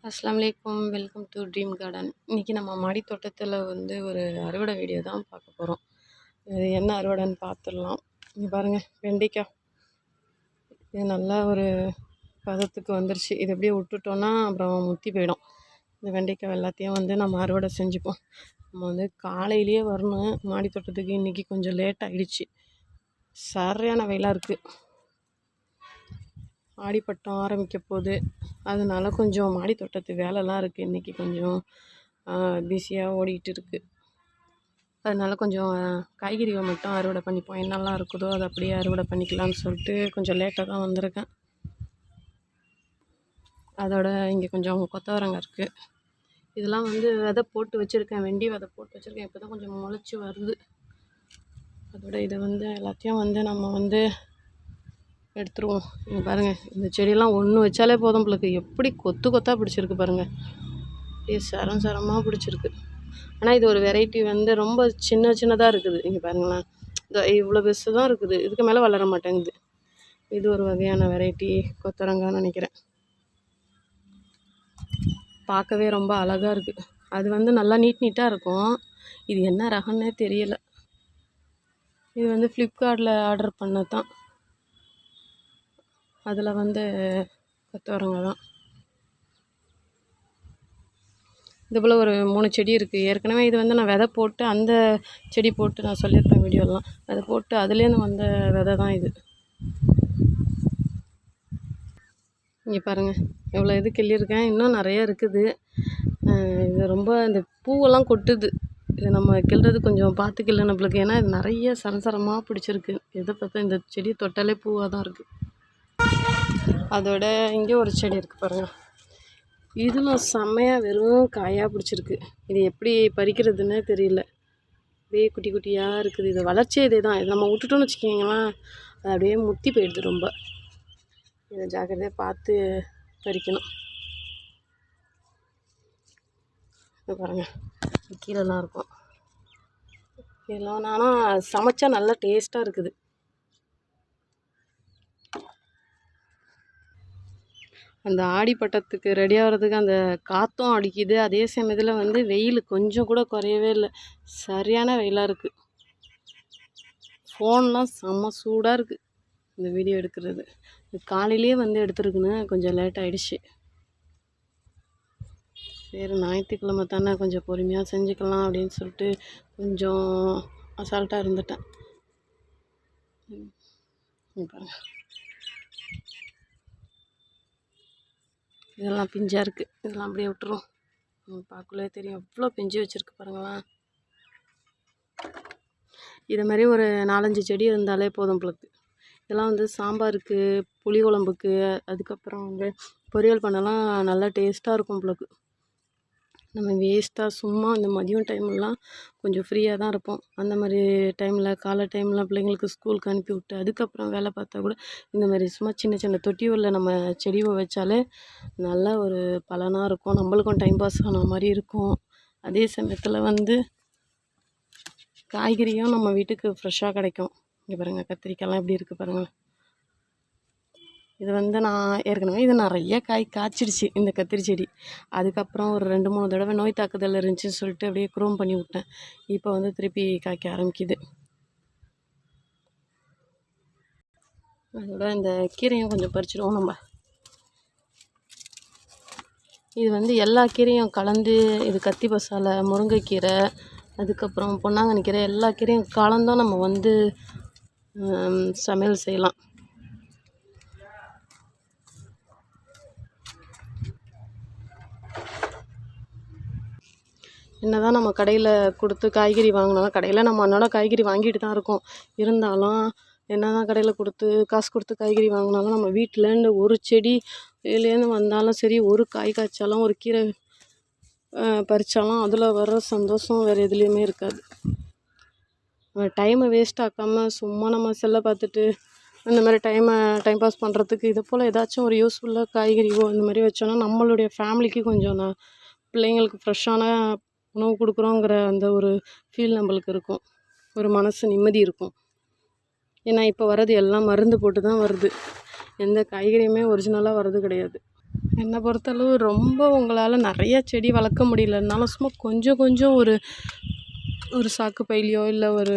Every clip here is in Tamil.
அஸ்ஸலாமு அலைக்கும். Welcome to dream garden. இன்றைக்கி நம்ம மாடி தோட்டத்தில் ஒரு அறுவடை வீடியோ தான் பார்க்க போகிறோம். இது என்ன அறுவடைன்னு பார்த்துடலாம். இங்கே பாருங்கள், வெண்டைக்காய். இது நல்லா ஒரு பதத்துக்கு வந்துருச்சு. இது எப்படியே விட்டுட்டோன்னா அப்புறம் முத்தி போயிடும். இந்த வெண்டைக்காய் எல்லாத்தையும் நம்ம அறுவடை செஞ்சுப்போம். நம்ம காலையிலேயே வரணும் மாடி தோட்டத்துக்கு. இன்றைக்கி கொஞ்சம் லேட் ஆகிடுச்சு. சரியான வெயிலாக இருக்குது. ஆடிப்பட்டம் ஆரம்பிக்க போகுது. அதனால கொஞ்சம் மாடி தோட்டத்து வேலைலாம் இருக்குது. இன்றைக்கி கொஞ்சம் பிஸியாக ஓடிக்கிட்டு இருக்குது. அதனால் கொஞ்சம் காய்கறிகள் மட்டும் அறுவடை பண்ணிப்போம். என்னெல்லாம் இருக்குதோ அதை அப்படியே அறுவடை பண்ணிக்கலாம்னு சொல்லிட்டு கொஞ்சம் லேட்டாக தான் வந்திருக்கேன். அதோட இங்கே கொஞ்சம் கொத்தவரங்காய் இருக்குது. இதெல்லாம் விதை போட்டு வச்சுருக்கேன். வெண்டி விதை போட்டு வச்சுருக்கேன். இப்போ தான் கொஞ்சம் முளைச்சி வருது. அதோட இதை எல்லாத்தையும் நம்ம எடுத்துருவோம். இங்கே பாருங்கள், இந்த செடியெல்லாம் ஒன்று வச்சாலே போதும். உங்களுக்கு எப்படி கொத்து கொத்தாக பிடிச்சிருக்கு பாருங்கள். அப்படியே சரம் சரமாக பிடிச்சிருக்கு. ஆனால் இது ஒரு வெரைட்டி ரொம்ப சின்னதாக இருக்குது. இங்கே பாருங்களேன், இவ்வளோ பெருசு தான் இருக்குது. இதுக்கு மேலே வளர மாட்டேங்குது. இது ஒரு வகையான வெரைட்டி கொத்தரங்கான்னு நினைக்கிறேன். பார்க்கவே ரொம்ப அழகாக இருக்குது. அது நல்லா நீட்டாக இருக்கும். இது என்ன ரகம்னே தெரியலை. இது ஃப்ளிப்கார்ட்டில் ஆர்டர் பண்ணது தான். அதில் கொத்தவரங்காய் தான். இதுபோல் ஒரு 3 செடி இருக்குது. ஏற்கனவே இது நான் விதை போட்டு அந்த செடி போட்டு நான் சொல்லியிருப்பேன் வீடியோலாம். அதை போட்டு அதுலேருந்து வந்த விதை தான் இது. இங்கே பாருங்கள், எவ்வளோ இது கிள்ளியிருக்கேன். இன்னும் நிறைய இருக்குது. இது ரொம்ப இந்த பூவெல்லாம் கொட்டுது. இது நம்ம கிள்றது கொஞ்சம் பார்த்து கிள்ள நம்மளுக்கு. ஏன்னா இது நிறைய சரசரமாக பிடிச்சிருக்கு. எதை பார்த்தா இந்த செடி தொட்டாலே பூவாக தான் இருக்குது. அதோட இங்கே ஒரு செடி இருக்குது பாருங்கள். இதுவும் செம்மையாக வெறும் காயாக பிடிச்சிருக்கு. இது எப்படி பறிக்கிறதுன்னே தெரியல. அப்படியே குட்டி குட்டியாக இருக்குது. இது வளர்ச்சியே இதே தான். இது நம்ம விட்டுட்டோன்னு வச்சுக்கிங்களேன், அது அப்படியே முத்தி போயிடுது ரொம்ப. இதை ஜாக்கிரதையாக பார்த்து பறிக்கணும். இது பாருங்கள், கீழெல்லாம் இருக்கும். இதெல்லாம் ஆனால் சமைச்சா நல்லா டேஸ்ட்டாக இருக்குது. அந்த ஆடிப்பட்டத்துக்கு ரெடி ஆகிறதுக்கு அந்த காற்றும் அடிக்குது. அதே சமயத்தில் வெயில் கொஞ்சம் கூட குறையவே இல்லை. சரியான வெயிலாக இருக்குது. ஃபோன்லாம் செம்ம சூடாக இருக்குது. இந்த வீடியோ எடுக்கிறது காலையிலேயே எடுத்துருக்குன்னு கொஞ்சம் லேட் ஆகிடுச்சு. சரி, ஞாயிற்றுக்கிழமை தானே, கொஞ்சம் பொறுமையாக செஞ்சுக்கலாம் அப்படின்னு சொல்லிட்டு கொஞ்சம் அசால்ட்டாக இருந்துட்டேன். பாருங்க, இதெல்லாம் பிஞ்சாக இருக்குது. இதெல்லாம் அப்படியே விட்டுரும். பார்க்கலே தெரியும் எவ்வளோ பிஞ்சு வச்சுருக்கு பாருங்களேன். இதை மாதிரி ஒரு 4-5 செடி இருந்தாலே போதும் உங்களுக்கு. இதெல்லாம் சாம்பாருக்கு, புளி குழம்புக்கு, அதுக்கப்புறம் பொரியல் பண்ணலாம் நல்லா டேஸ்ட்டாக இருக்கும் உங்களுக்கு. நம்ம வேஸ்ட்டாக சும்மா இந்த மதியம் டைம்லாம் கொஞ்சம் ஃப்ரீயாக தான் இருப்போம். அந்த மாதிரி டைமில், காலை டைமில் பிள்ளைங்களுக்கு ஸ்கூலுக்கு அனுப்பி விட்டு அதுக்கப்புறம் வேலை பார்த்தா கூட இந்த மாதிரி சும்மா சின்ன சின்ன தொட்டியூரில் நம்ம செடியை வச்சாலே நல்ல ஒரு பலனாக இருக்கும். நம்மளுக்கும் டைம் பாஸ் ஆன மாதிரி இருக்கும். அதே சமயத்தில் காய்கறியும் நம்ம வீட்டுக்கு ஃப்ரெஷ்ஷாக கிடைக்கும். இங்கே பாருங்கள், கத்திரிக்காய்லாம் எப்படி இருக்குது பாருங்கள். இது நான் ஏற்கனவே இது நிறைய காய் காய்ச்சிடுச்சு இந்த கத்திரி செடி. அதுக்கப்புறம் ஒரு 2-3 தடவை நோய் தாக்குதல் இருந்துச்சுன்னு சொல்லிட்டு அப்படியே குரோம் பண்ணி விட்டேன். இப்போ திருப்பி காய்க்க ஆரம்பிக்குது. அதோட இந்த கீரையும் கொஞ்சம் பறிச்சிடுவோம் நம்ம. இது எல்லா கீரையும் கலந்து, இது கத்தி பசாலை, முருங்கைக்கீரை, அதுக்கப்புறம் பொன்னாங்கண்ணி கீரை, எல்லா கீரையும் கலந்தும் நம்ம சமையல் செய்யலாம். என்ன தான் நம்ம கடையில் கொடுத்து காய்கறி வாங்கினாலும், கடையில் நம்ம அன்னோட காய்கறி வாங்கிட்டு தான் இருக்கோம். இருந்தாலும் என்ன தான் கடையில் கொடுத்து காசு கொடுத்து காய்கறி வாங்கினாலும் நம்ம வீட்டிலேருந்து ஒரு செடி இதுலேருந்து வந்தாலும் சரி, ஒரு காய் காய்ச்சாலும், ஒரு கீரை பறித்தாலும் அதில் வர்ற சந்தோஷம் வேறு எதுலேயுமே இருக்காது. டைமை வேஸ்ட் ஆக்காமல் சும்மா நம்ம செல்லை பார்த்துட்டு இந்த மாதிரி டைம் பாஸ் பண்ணுறதுக்கு இது போல் ஏதாச்சும் ஒரு யூஸ்ஃபுல்லாக காய்கறிவோ இந்த மாதிரி வச்சோன்னா நம்மளுடைய ஃபேமிலிக்கு கொஞ்சம் பிள்ளைங்களுக்கு ஃப்ரெஷ்ஷான உணவு கொடுக்குறோங்கிற அந்த ஒரு ஃபீல் நம்மளுக்கு இருக்கும். ஒரு மனசு நிம்மதி இருக்கும். ஏன்னா இப்போ வர்றது எல்லாம் மருந்து போட்டு தான் வருது. எந்த காய்கறியுமே ஒரிஜினலாக வர்றது கிடையாது. என்னை பொறுத்தளவு ரொம்ப உங்களால் நிறைய செடி வளர்க்க முடியலனாலும் சும்மா கொஞ்சம் கொஞ்சம் ஒரு ஒரு சாக்கு பையிலையோ இல்லை ஒரு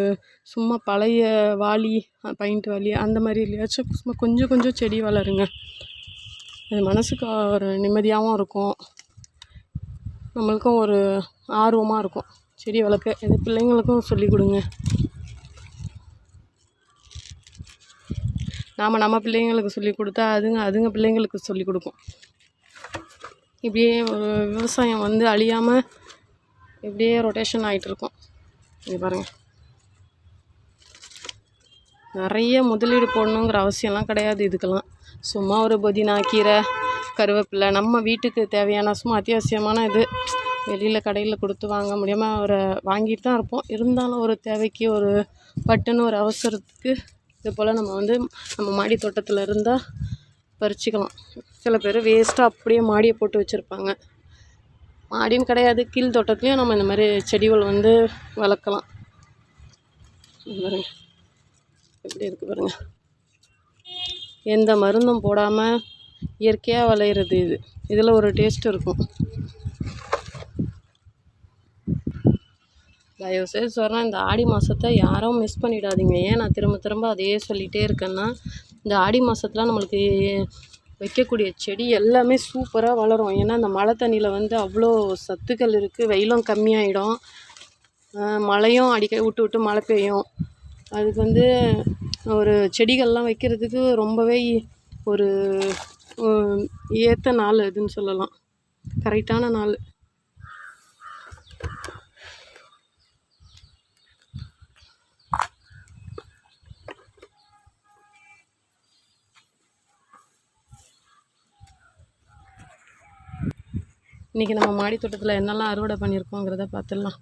சும்மா பழைய வாளி பெயிண்ட் வாளி அந்த மாதிரி இல்லையாச்சும் சும்மா கொஞ்சம் கொஞ்சம் செடி வளருங்க. அது மனசுக்கு ஒரு நிம்மதியாகவும் இருக்கும், நம்மளுக்கும் ஒரு ஆர்வமாக இருக்கும் செடி வளர்க்க. இது பிள்ளைங்களுக்கும் சொல்லிக் கொடுங்க. நாம் நம்ம பிள்ளைங்களுக்கு சொல்லிக் கொடுத்தா அதுங்க பிள்ளைங்களுக்கு சொல்லிக் கொடுக்கும். இப்படியே ஒரு விவசாயம் வந்து அழியாமல் இப்படியே ரொட்டேஷன் ஆகிட்டு இருக்கும். இங்கே பாருங்கள், நிறைய முதலீடு போடணுங்கிற அவசியம்லாம் கிடையாது இதுக்கெல்லாம். சும்மா ஒரு புதினா, கீரை, கருவேப்பிலை நம்ம வீட்டுக்கு தேவையான சும்மா அத்தியாவசியமான இது. வெளியில் கடையில் கொடுத்து வாங்க முடியாமல் ஒரு வாங்கிட்டு தான் இருப்போம். இருந்தாலும் ஒரு தேவைக்கு ஒரு பட்டுன்னு ஒரு அவசரத்துக்கு இது போல் நம்ம வந்து நம்ம மாடி தோட்டத்தில் இருந்தால் பறிச்சிக்கலாம். சில பேர் வேஸ்ட்டாக அப்படியே மாடியை போட்டு வச்சுருப்பாங்க. மாடின்னு கிடையாது, கீழ் தோட்டத்துலேயும் நம்ம இந்த மாதிரி செடிகள் வந்து வளர்க்கலாம். பாருங்க எப்படி இருக்குது பாருங்கள், எந்த மருந்தும் போடாமல் இயற்கையாக விளையிறது இது. இதில் ஒரு டேஸ்ட் இருக்கும். தயவுசெய்து சொல்கிறேன், இந்த ஆடி மாதத்தை யாரும் மிஸ் பண்ணிடாதீங்க. ஏன் நான் திரும்ப திரும்ப அதையே சொல்லிகிட்டே இருக்கேன்னா, இந்த ஆடி மாதத்துல நம்மளுக்கு வைக்கக்கூடிய செடி எல்லாமே சூப்பராக வளரும். ஏன்னா இந்த மழை தண்ணியில் வந்து அவ்வளோ சத்துக்கள் இருக்குது. வெயிலும் கம்மியாயிடும், மழையும் அடிக்கடி விட்டு விட்டு மழை பெய்யும். அதுக்கு வந்து ஒரு செடிகள்லாம் வைக்கிறதுக்கு ரொம்பவே ஒரு ஏற்ற நாள் அதுன்னு சொல்லலாம், கரெக்டான நாள். இன்றைக்கி நம்ம மாடி தோட்டத்தில் என்னெல்லாம் அறுவடை பண்ணியிருக்கோங்கிறத பார்த்துடலாம்.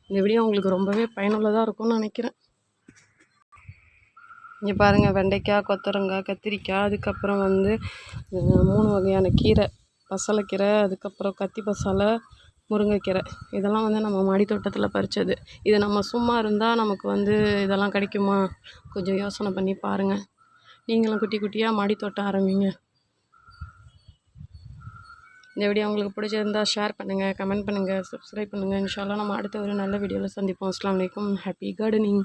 இந்த வீடியோ உங்களுக்கு ரொம்பவே பயனுள்ளதாக இருக்கும்னு நினைக்கிறேன். இங்கே பாருங்கள், வெண்டைக்காய், கொத்தவரங்காய், கத்திரிக்காய், அதுக்கப்புறம் வந்து 3 வகையான கீரை, பசலைக்கீரை, அதுக்கப்புறம் கத்தி பசலை, முருங்கைக்கீரை. இதெல்லாம் வந்து நம்ம மாடி தோட்டத்தில் பறித்தது. இது நம்ம சும்மா இருந்தால் நமக்கு வந்து இதெல்லாம் கிடைக்குமா? கொஞ்சம் யோசனை பண்ணி பாருங்கள். நீங்களும் குட்டி குட்டியாக மாடி தோட்டம் ஆரம்பிங்க. இந்த வீடியோ உங்களுக்கு பிடிச்சிருந்தால் ஷேர் பண்ணுங்கள், கமெண்ட் பண்ணுங்கள், சப்ஸ்கிரைப் பண்ணுங்கள். இன்ஷா அல்லாஹ் நம்ம அடுத்த ஒரு நல்ல வீடியோவில் சந்திப்போம். அஸ்ஸலாமு அலைக்கும். Happy gardening.